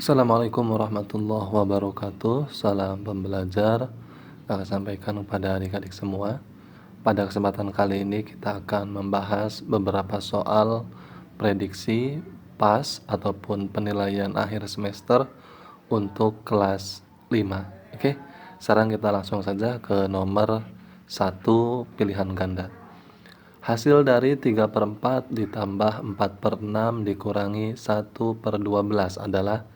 Assalamualaikum warahmatullahi wabarakatuh. Salam pembelajar. Kakak sampaikan kepada adik-adik semua. Pada kesempatan kali ini kita akan membahas beberapa soal prediksi PAS ataupun penilaian akhir semester untuk kelas 5. Oke, sekarang kita langsung saja ke nomor 1 pilihan ganda. Hasil dari 3/4 ditambah 4/6 dikurangi 1/12 adalah.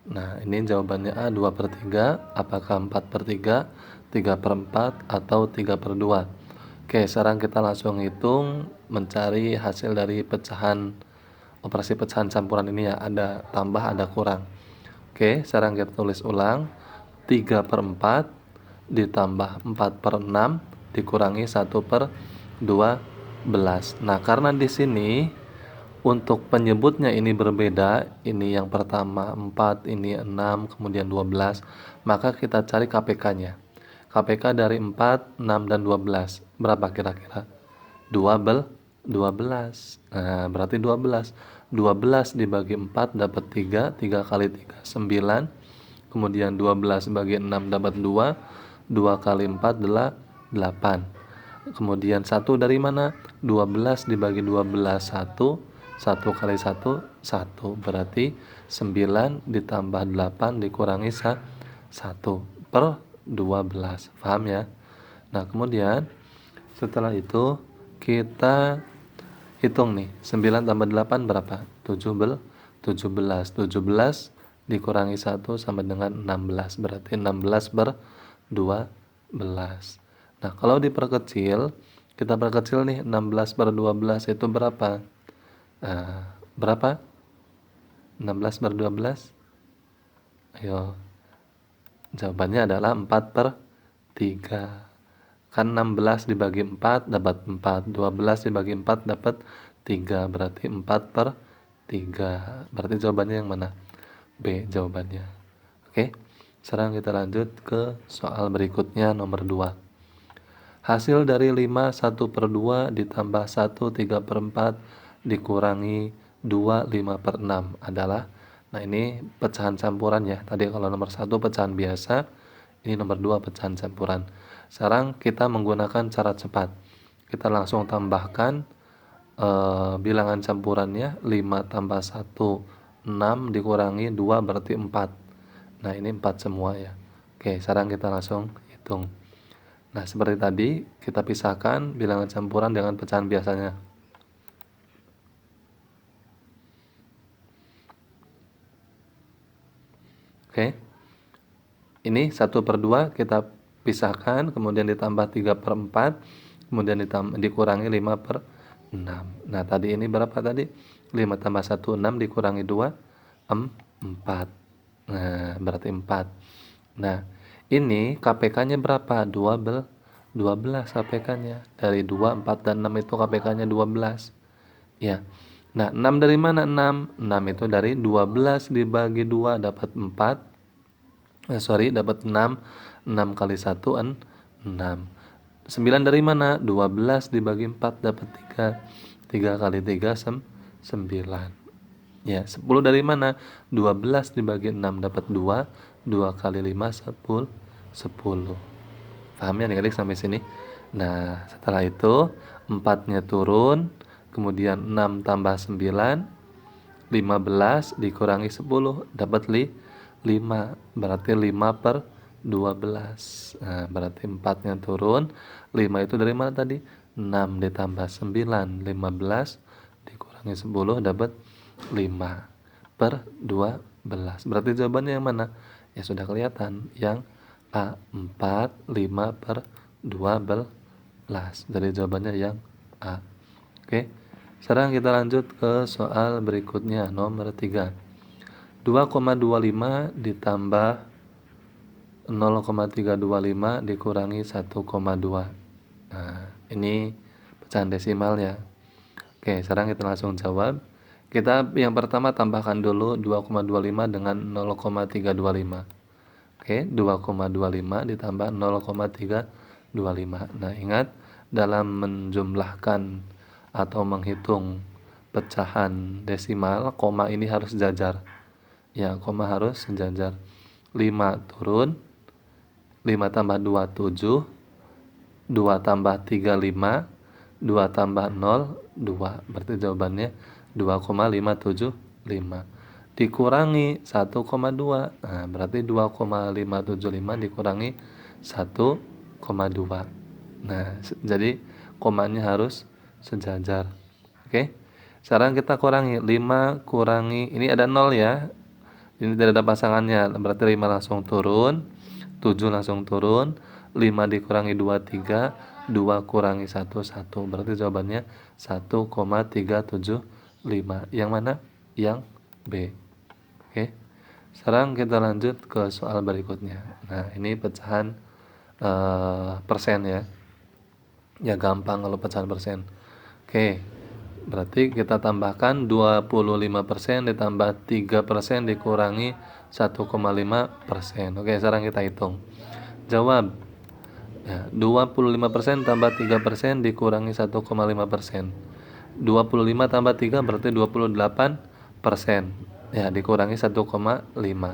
Nah, ini jawabannya A 2/3, apakah 4/3, 3/4, atau 3/2? Oke, sekarang kita langsung hitung mencari hasil dari operasi pecahan campuran ini ya, ada tambah, ada kurang. Oke, sekarang kita tulis ulang. 3/4 ditambah 4/6 dikurangi 1/12. Nah, karena di sini untuk penyebutnya ini berbeda, ini yang pertama 4, ini 6, kemudian 12, maka kita cari KPK-nya. KPK dari 4, 6, dan 12, berapa kira-kira? 12. Nah, berarti 12. 12 dibagi 4 dapat 3, 3 kali 3, 9. Kemudian 12 bagi 6 dapat 2, 2 kali 4 adalah 8. Kemudian 1 dari mana? 12 dibagi 12, 1. 1 kali 1, 1. Berarti 9 ditambah 8 dikurangi 1/12. Paham ya? Nah, kemudian setelah itu kita hitung nih. 9 tambah 8 berapa? 17. 17 dikurangi 1 sama dengan 16. Berarti 16/12. Nah, kalau diperkecil, kita perkecil nih, 16/12 itu berapa? Berapa? 16/12? Ayo, jawabannya adalah 4/3. Kan 16 dibagi 4 dapat 4, 12 dibagi 4 dapat 3, berarti 4/3. Berarti jawabannya yang mana? B jawabannya. Oke, sekarang kita lanjut ke soal berikutnya, nomor 2. Hasil dari 5 1/2 ditambah 1 3/4 dikurangi 2 5/6 adalah. Nah, ini pecahan campuran ya. Tadi kalau nomor 1 pecahan biasa, ini nomor 2 pecahan campuran. Sekarang kita menggunakan cara cepat. Kita langsung tambahkan bilangan campurannya. 5 tambah 1 6 dikurangi 2 berarti 4. Nah, ini 4 semua ya. Oke, sekarang kita langsung hitung. Nah, seperti tadi kita pisahkan bilangan campuran dengan pecahan biasanya. Oke, ini 1/2 kita pisahkan, kemudian ditambah 3/4, kemudian dikurangi 5/6. Nah, tadi ini berapa tadi? 5 tambah 1 6 dikurangi 2 4. Nah, berarti 4. Nah, ini KPK-nya berapa? 12 KPK-nya. Dari 2, 4, dan 6 itu KPK-nya 12. Ya. Nah, 6 dari mana? 6 itu dari 12 dibagi 2 dapat 4. Dapat 6. 6 kali 1 6. 9 dari mana? 12 dibagi 4 dapat 3. 3 kali 3 9. Ya, 10 dari mana? 12 dibagi 6 dapat 2. 2 kali 5 10. Paham ya adik-adik sampai sini? Nah, setelah itu 4-nya turun, kemudian 6 tambah 9, 15 dikurangi 10 dapat 5. Berarti 5/12. Nah, berarti 4-nya turun. 5 itu dari mana tadi? 6 ditambah 9, 15 dikurangi 10 dapat 5/12. Berarti jawabannya yang mana? Ya sudah kelihatan, yang A, 4, 5/12. Jadi jawabannya yang A. Oke, sekarang kita lanjut ke soal berikutnya, nomor 3. 2,25 ditambah 0,325 dikurangi 1,2. Nah, ini pecahan desimal ya. Oke, sekarang kita langsung jawab. Kita yang pertama tambahkan dulu 2,25 dengan 0,325. Oke, 2,25 ditambah 0,325. Nah, ingat dalam menjumlahkan atau menghitung pecahan desimal, koma ini harus jajar. Ya, koma harus sejajar. 5 turun, 5 tambah 2 7, 2 tambah 3 5, 2 tambah 0 2. Berarti jawabannya 2,575. Dikurangi 1,2. Nah, berarti 2,575 dikurangi 1,2. Nah, jadi komanya harus sejajar. Oke. Sekarang kita kurangi 5 kurangi, ini ada 0 ya. Ini tidak ada pasangannya, berarti 5 langsung turun, 7 langsung turun, 5 dikurangi 2 3, 2 kurangi 1 1. Berarti jawabannya 1,375. Yang mana? Yang B. Oke. Sekarang kita lanjut ke soal berikutnya. Nah, ini pecahan persen ya. Ya gampang kalau pecahan persen. Oke. Berarti kita tambahkan 25% ditambah 3% dikurangi 1,5%. Oke, sekarang kita hitung. Jawab. Ya, 25% tambah 3% dikurangi 1,5%. 25 tambah 3 berarti 28%. Ya, dikurangi 1,5.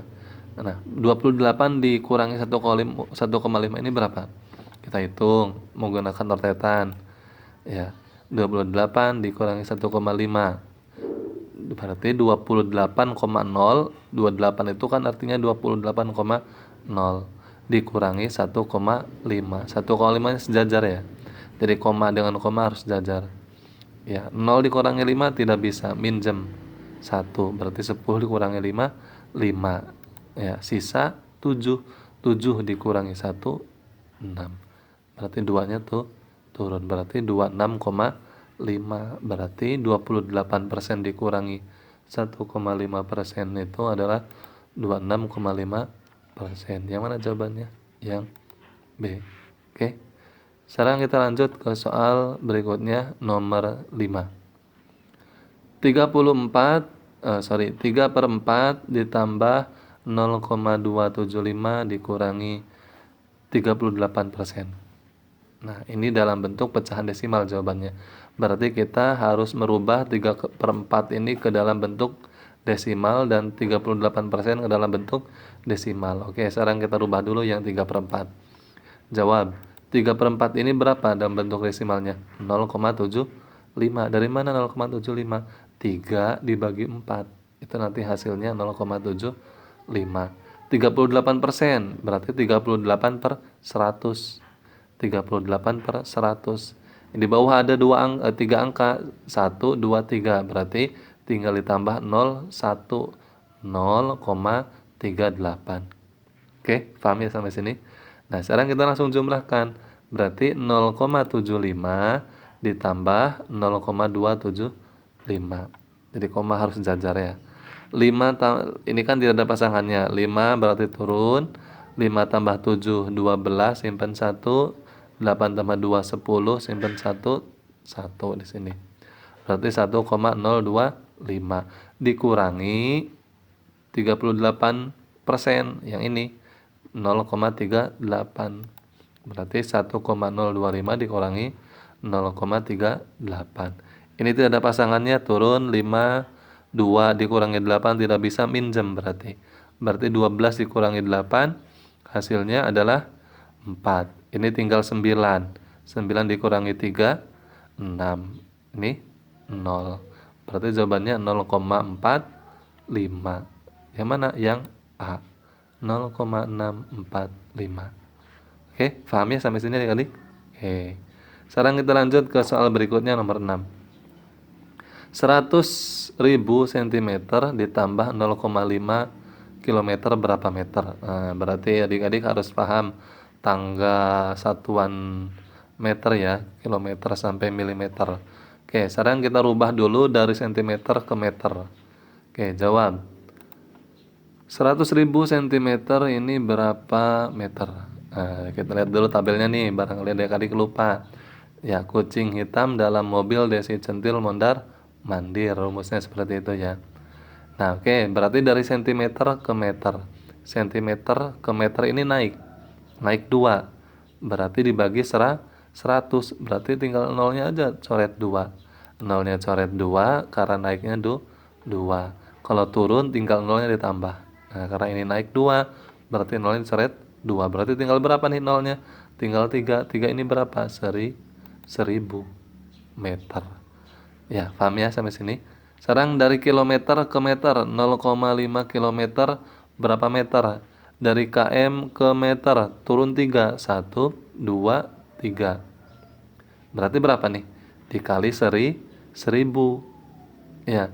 Nah, 28 dikurangi 1,5 ini berapa? Kita hitung menggunakan tortetan. Ya, 28 dikurangi 1,5 berarti 28,0. 28 itu kan artinya 28,0 dikurangi 1,5. 1,5 ini sejajar ya. Jadi koma dengan koma harus sejajar. Ya, 0 dikurangi 5 tidak bisa, minjem 1. Berarti 10 dikurangi 5, 5. Ya, sisa 7. 7 dikurangi 1, 6. Berarti 2-nya tuh turun. Berarti 26,5. Berarti 28% dikurangi 1,5% itu adalah 26,5%. Yang mana jawabannya? Yang B. Oke. Sekarang kita lanjut ke soal berikutnya nomor 5. 3/4 ditambah 0,275 dikurangi 38%. Nah, ini dalam bentuk pecahan desimal jawabannya. Berarti kita harus merubah 3/4 ini ke dalam bentuk desimal dan 38% ke dalam bentuk desimal. Oke, sekarang kita rubah dulu yang 3/4. Jawab. 3/4 ini berapa dalam bentuk desimalnya? 0,75. Dari mana 0,75? 3 dibagi 4. Itu nanti hasilnya 0,75. 38% berarti 38 per 100. 38 per 100. Di bawah ada 3 angka, 1, 2, 3. Berarti tinggal ditambah 0, 1, 0,38. Oke, paham ya sampai sini? Nah, sekarang kita langsung jumlahkan. Berarti 0,75 ditambah 0,275. Jadi koma harus sejajar ya. 5 ini kan tidak ada pasangannya. 5 berarti turun. 5 tambah 7 12 simpan 1. 8 tambah 2 10 simpan 1 1 di sini. Berarti 1,025 dikurangi 38% yang ini 0,38. Berarti 1,025 dikurangi 0,38. Ini tidak ada pasangannya, turun 5, 2 dikurangi 8 tidak bisa, minjem berarti. Berarti 12 dikurangi 8 hasilnya adalah 4. Ini tinggal 9. 9 dikurangi 3 6. Ini 0. Berarti jawabannya 0,45. Yang mana? Yang A. 0,645. Oke, paham ya sampai sini adik-adik? Oke. Sekarang kita lanjut ke soal berikutnya nomor 6. 100.000 cm ditambah 0,5 km berapa meter? Nah, berarti adik-adik harus paham tangga satuan meter ya, kilometer sampai milimeter. Oke, sekarang kita rubah dulu dari cm ke meter. Oke, jawab. 100.000 cm ini berapa meter? Nah, kita lihat dulu tabelnya nih, barangkali adik-adik lupa. Ya, kucing hitam dalam mobil Desi centil mondar mandir, rumusnya seperti itu ya. Nah, oke, berarti dari cm ke meter. Cm ke meter ini naik 2. Berarti dibagi 100. Berarti tinggal nolnya aja coret 2. Nolnya coret 2 karena naiknya 2. Kalau turun tinggal nolnya ditambah. Nah, karena ini naik 2, berarti nolnya diseret 2. Berarti tinggal berapa nih nolnya? Tinggal 3. 3 ini berapa? 1000 meter. Ya, paham ya sampai sini? Sekarang dari kilometer ke meter, 0,5 kilometer berapa meter? Dari km ke meter, turun 3. 1, 2, 3. Berarti berapa nih? Dikali 1000. Ya,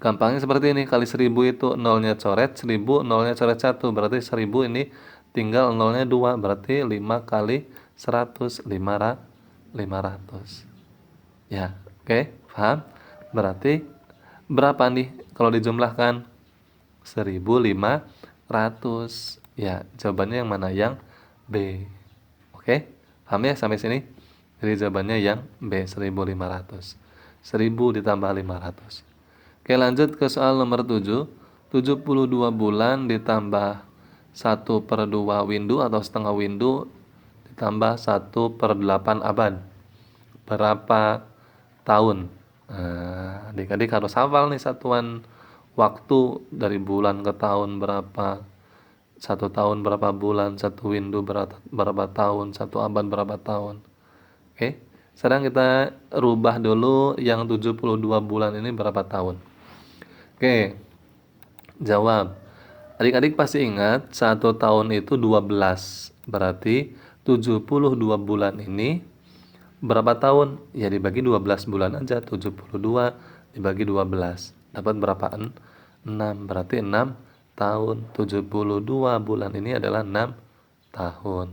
gampangnya seperti ini, kali 1000 itu nolnya coret 1000, nolnya coret 1, berarti 1000 ini tinggal nolnya 2, berarti 5 kali 100, 500. Ya, oke, paham? Berarti berapa nih kalau dijumlahkan? 1500. Ya, jawabannya yang mana? Yang B. Oke, paham ya sampai sini? Jadi jawabannya yang B, 1500. 1000 ditambah 500. Oke, lanjut ke soal nomor 7. 72 bulan ditambah 1/2 windu atau setengah windu ditambah 1/8 abad. Berapa tahun? Nah, adik-adik harus hafal nih satuan waktu dari bulan ke tahun berapa. 1 tahun berapa bulan, 1 windu berapa tahun, 1 abad berapa tahun. Oke, sekarang kita rubah dulu yang 72 bulan ini berapa tahun. Oke, jawab. Adik-adik pasti ingat 1 tahun itu 12. Berarti 72 bulan ini berapa tahun? Ya dibagi 12 bulan aja. 72 dibagi 12. Dapat berapa? 6. Berarti 6 tahun. 72 bulan ini adalah 6 tahun.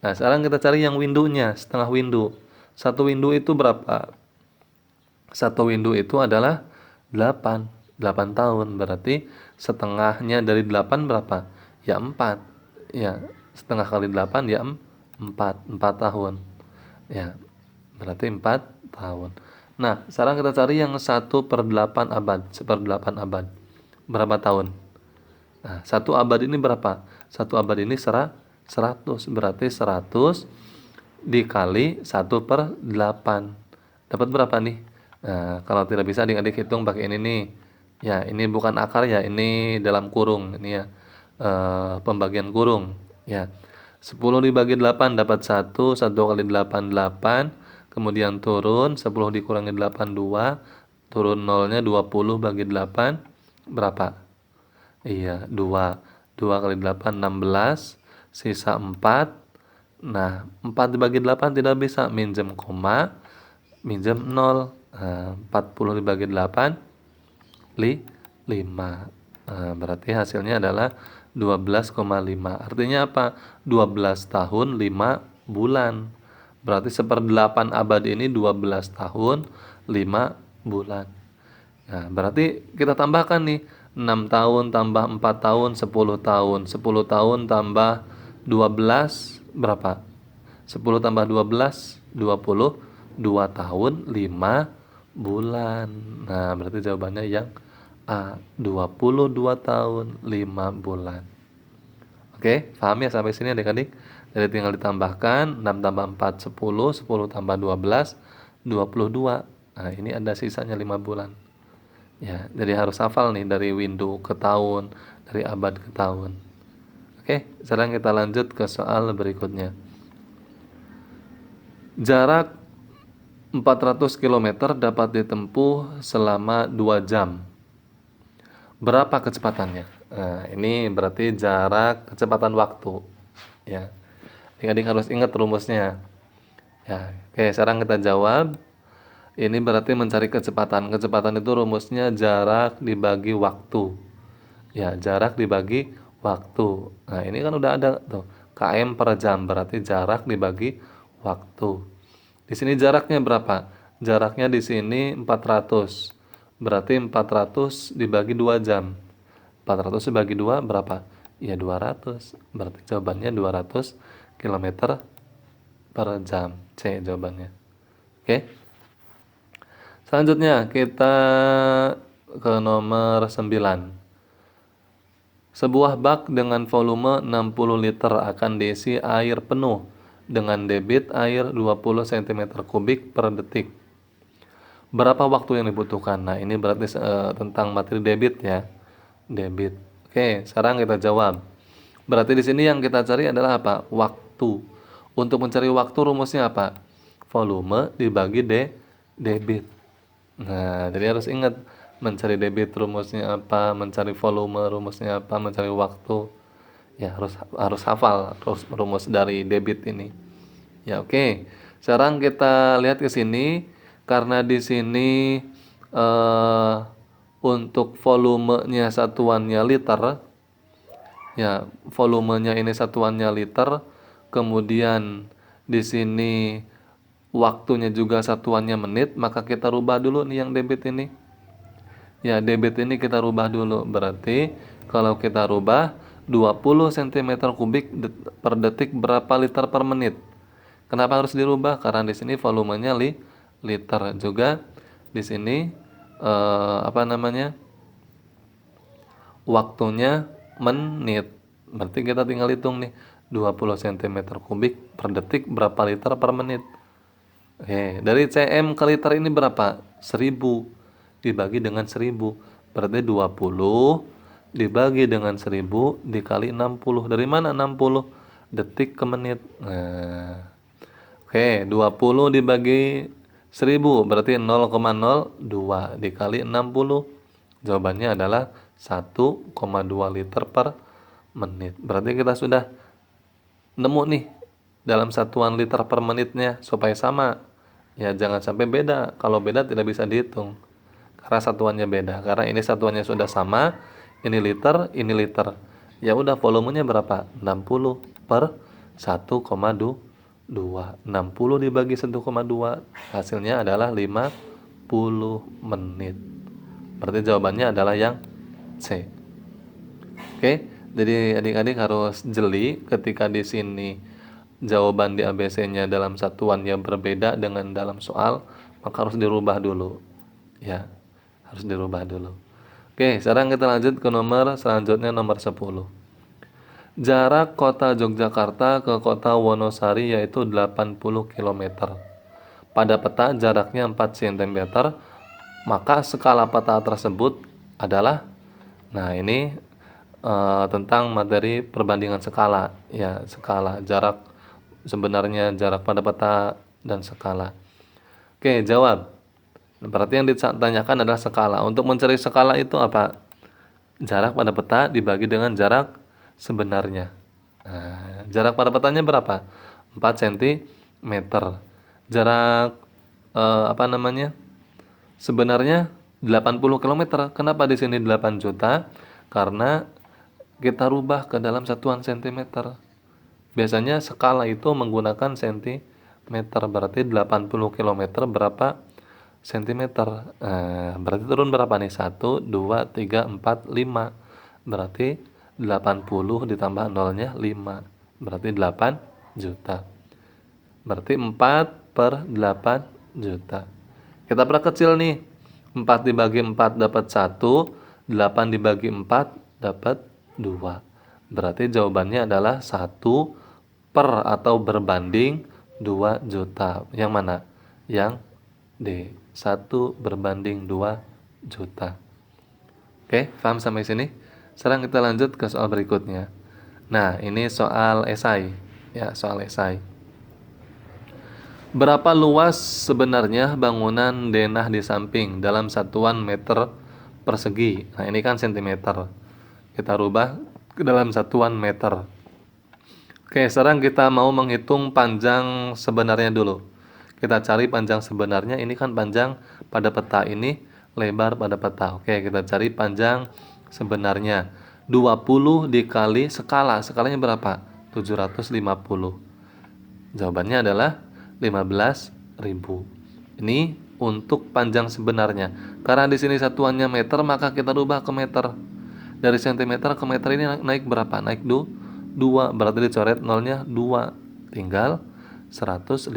Nah, sekarang kita cari yang windunya, setengah windu. 1 windu itu berapa? 1 windu itu adalah 8 tahun. Berarti setengahnya dari 8 berapa? Ya 4. Ya, setengah kali 8 ya 4 tahun. Ya, berarti 4 tahun. Nah, sekarang kita cari yang 1/8 abad. 1/8 abad. Berapa tahun? Nah, 1 abad ini berapa? 1 abad ini 100. Berarti 100 dikali 1/8. Dapat berapa nih? Nah, kalau tidak bisa adik-adik hitung pakai ini nih. Ya, ini bukan akar ya, ini dalam kurung. Ini ya, pembagian kurung. Ya, 10 dibagi 8 dapat 1. 1 kali 8, 8. Kemudian turun, 10 dikurangi 8, 2. Turun nolnya 20 bagi 8. Berapa? Iya, 2. 2 kali 8, 16. Sisa 4. Nah, 4 dibagi 8 tidak bisa. Minjem koma, minjem 0. 40 dibagi 8, 5. Berarti hasilnya adalah 12,5. Artinya apa? 12 tahun 5 bulan. Berarti 1/8 abad ini 12 tahun 5 bulan. Nah, berarti kita tambahkan nih 6 tahun tambah 4 tahun 10 tahun. 10 tahun tambah 12 berapa? 10 tambah 12 22 tahun 5 bulan. Nah, berarti jawabannya yang A, 22 tahun 5 bulan. Oke, paham ya sampai sini adik-adik? Jadi tinggal ditambahkan 6 tambah 4 10, 10 tambah 12 22. Nah, ini ada sisanya 5 bulan. Ya, jadi harus hafal nih dari windu ke tahun, dari abad ke tahun. Oke, sekarang kita lanjut ke soal berikutnya. Jarak 400 km dapat ditempuh selama 2 jam. Berapa kecepatannya? Nah, ini berarti jarak kecepatan waktu. Ya, adik-adik harus ingat rumusnya. Ya, oke, sekarang kita jawab. Ini berarti mencari kecepatan. Kecepatan itu rumusnya jarak dibagi waktu. Ya, jarak dibagi waktu. Nah, ini kan udah ada tuh. km per jam berarti jarak dibagi waktu. Di sini jaraknya berapa? Jaraknya di sini 400. Berarti 400 dibagi 2 jam. 400 dibagi 2 berapa? Ya 200. Berarti jawabannya 200 km per jam. C jawabannya. Oke. Selanjutnya kita ke nomor 9. Sebuah bak dengan volume 60 liter akan diisi air penuh dengan debit air 20 cm3 per detik. Berapa waktu yang dibutuhkan? Nah, ini berarti tentang materi debit ya. Debit. Oke, sekarang kita jawab. Berarti di sini yang kita cari adalah apa? Waktu. Untuk mencari waktu rumusnya apa? Volume dibagi debit. Nah, jadi harus ingat mencari debit rumusnya apa, mencari volume rumusnya apa, mencari waktu. Ya, harus hafal rumus dari debit ini. Ya, oke. Sekarang kita lihat ke sini karena di sini eh untuk volumenya satuannya liter. Ya, volumenya ini satuannya liter. Kemudian di sini waktunya juga satuannya menit, maka kita rubah dulu nih yang debit ini. Ya, debit ini kita rubah dulu. Berarti kalau kita rubah 20 cm3 per detik berapa liter per menit? Kenapa harus dirubah? Karena di sini volumenya liter juga. Di sini apa namanya? Waktunya menit. Berarti kita tinggal hitung nih 20 cm3 per detik berapa liter per menit. Oke, dari cm ke liter ini berapa? 1000 dibagi dengan 1000. Berarti 20 dibagi dengan 1000 dikali 60. Dari mana 60? Detik ke menit. Nah, oke, 20 dibagi 1000 berarti 0,02 dikali 60. Jawabannya adalah 1,2 liter per menit. Berarti kita sudah nemu nih dalam satuan liter per menitnya supaya sama. Ya, jangan sampai beda. Kalau beda tidak bisa dihitung. Karena satuannya beda. Karena ini satuannya sudah sama, ini liter, ini liter. Ya udah volumenya berapa? 60 per 1,2. 60 dibagi 1,2 hasilnya adalah 50 menit. Berarti jawabannya adalah yang C. Oke, jadi adik-adik harus jeli ketika di sini jawaban di ABC-nya dalam satuan yang berbeda dengan dalam soal, maka harus dirubah dulu. Ya, harus dirubah dulu. Oke, sekarang kita lanjut ke nomor selanjutnya, nomor 10. Jarak kota Yogyakarta ke kota Wonosari yaitu 80 km. Pada peta jaraknya 4 cm, maka skala peta tersebut adalah, nah ini tentang materi perbandingan skala. Ya, skala, jarak sebenarnya, jarak pada peta, dan skala. Oke, jawab. Berarti yang ditanyakan adalah skala. Untuk mencari skala itu apa? Jarak pada peta dibagi dengan jarak sebenarnya. Nah, jarak pada petanya berapa? 4 cm. Jarak apa namanya? Sebenarnya 80 km. Kenapa di sini 8 juta? Karena kita rubah ke dalam satuan cm. Biasanya skala itu menggunakan cm. Berarti 80 km berapa cm? Berarti turun berapa nih? 1, 2, 3, 4, 5. Berarti 80 ditambah nolnya 5. Berarti 8 juta. Berarti 4 per 8 juta. Kita perkecil nih. 4 dibagi 4 dapat 1. 8 dibagi 4 dapat 2. Berarti jawabannya adalah 1 per atau berbanding 2 juta. Yang mana? Yang D. 1 berbanding 2 juta. Oke, paham sampai sini? Sekarang kita lanjut ke soal berikutnya. Nah, ini soal esai. Ya, soal esai. Berapa luas sebenarnya bangunan denah di samping dalam satuan meter persegi? Nah, ini kan sentimeter. Kita rubah ke dalam satuan meter. Oke, sekarang kita mau menghitung panjang sebenarnya dulu. Kita cari panjang sebenarnya. Ini kan panjang pada peta, ini lebar pada peta. Oke, kita cari panjang sebenarnya. 20 dikali skala. Skalanya berapa? 750. Jawabannya adalah 15.000. Ini untuk panjang sebenarnya. Karena di sini satuannya meter, maka kita rubah ke meter. Dari centimeter ke meter ini naik berapa? Naik 2. Berarti dicoret nolnya 2. Tinggal 150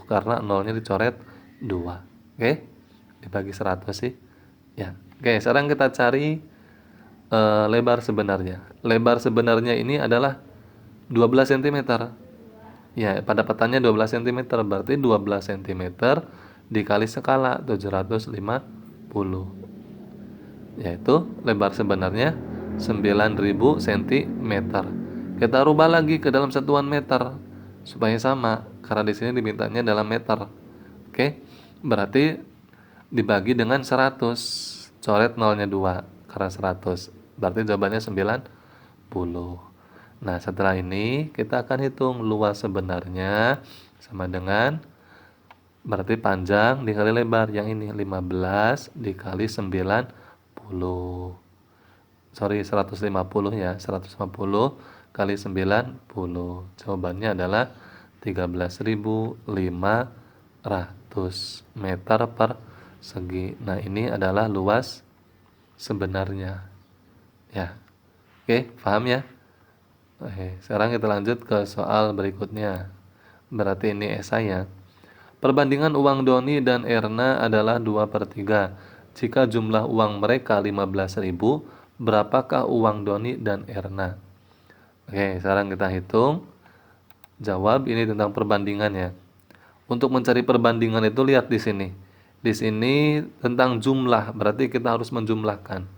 karena nolnya dicoret 2. Oke? Dibagi 100 sih. Ya. Oke, sekarang kita cari lebar sebenarnya. Lebar sebenarnya ini adalah 12 cm. Ya, pada petanya 12 cm, berarti 12 cm dikali skala 750, yaitu lebar sebenarnya 9.000 cm. Kita rubah lagi ke dalam satuan meter supaya sama, karena di sini dimintanya dalam meter. Oke, berarti dibagi dengan 100, coret nolnya 2 karena 100, berarti jawabannya 90. Nah, setelah ini kita akan hitung luas sebenarnya sama dengan, berarti panjang dikali lebar, yang ini 15 dikali 90. 150 ya, 150 kali 90. Jawabannya adalah 13.500 meter persegi. Nah, ini adalah luas sebenarnya. Ya. Oke, paham ya? Oke, sekarang kita lanjut ke soal berikutnya. Berarti ini esai ya. Perbandingan uang Doni dan Erna adalah 2/3. Jika jumlah uang mereka 15.000, berapakah uang Doni dan Erna? Oke, sekarang kita hitung. Jawab, ini tentang perbandingan ya. Untuk mencari perbandingan itu lihat di sini. Di sini tentang jumlah, berarti kita harus menjumlahkan.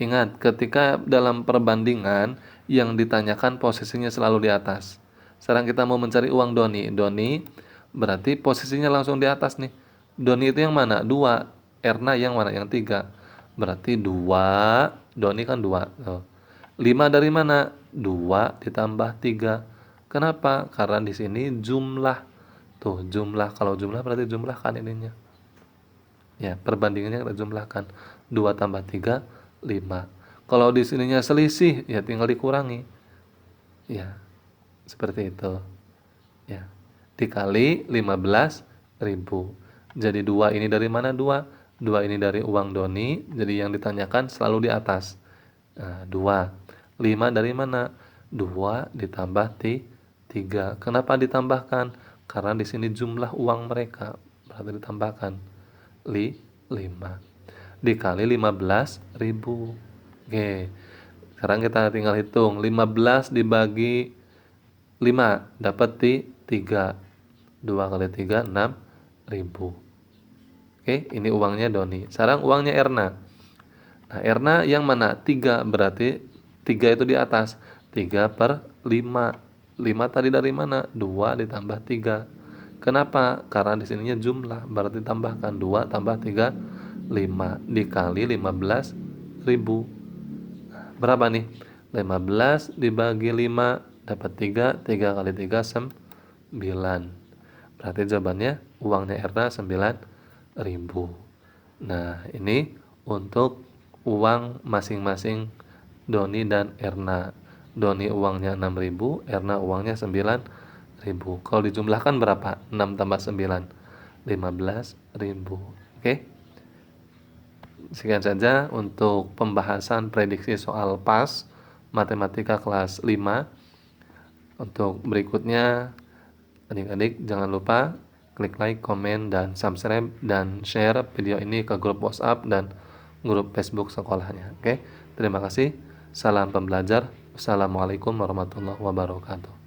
Ingat, ketika dalam perbandingan yang ditanyakan posisinya selalu di atas. Sekarang kita mau mencari uang Doni. Doni berarti posisinya langsung di atas nih. Doni itu yang mana? 2. Erna yang mana? Yang 3. Berarti 2. Doni kan 2. 5 dari mana? 2 ditambah 3. Kenapa? Karena di sini jumlah. Tuh, jumlah. Kalau jumlah berarti jumlahkan ininya. Ya, perbandingannya kita jumlahkan. 2 tambah 3, 5. Kalau di sininya selisih, ya tinggal dikurangi. Ya, seperti itu. Ya, dikali 15.000. Jadi 2 ini dari mana? 2. 2 ini dari uang Doni. Jadi yang ditanyakan selalu di atas. Nah, 2. 5 dari mana? 2 ditambah 3. Kenapa ditambahkan? Karena di sini jumlah uang mereka. Berarti ditambahkan 5 dikali 15.000. Oke, sekarang kita tinggal hitung. 15 dibagi 5 dapat 3. 2 kali 3 6.000. Oke, ini uangnya Doni. Sekarang uangnya Erna. Nah, Erna yang mana? 3, berarti 3 itu di atas. 3/5. 5 tadi dari mana? 2 ditambah 3. Kenapa? Karena di sininya jumlah, berarti tambahkan 2 tambah 3, 5 dikali 15.000. Berapa nih? 15 dibagi 5 dapat 3. 3 kali 3 9. Berarti jawabannya uangnya Erna 9.000. Nah, ini untuk uang masing-masing Doni dan Erna. Doni uangnya 6.000, Erna uangnya 9.000. Kalau dijumlahkan berapa? 6 tambah 9, 15.000. Oke. Sekian saja untuk pembahasan prediksi soal PAS Matematika kelas 5. Untuk berikutnya, adik-adik jangan lupa klik like, komen, dan subscribe, dan share video ini ke grup WhatsApp dan grup Facebook sekolahnya. Oke, terima kasih. Salam pembelajar. Assalamualaikum warahmatullahi wabarakatuh.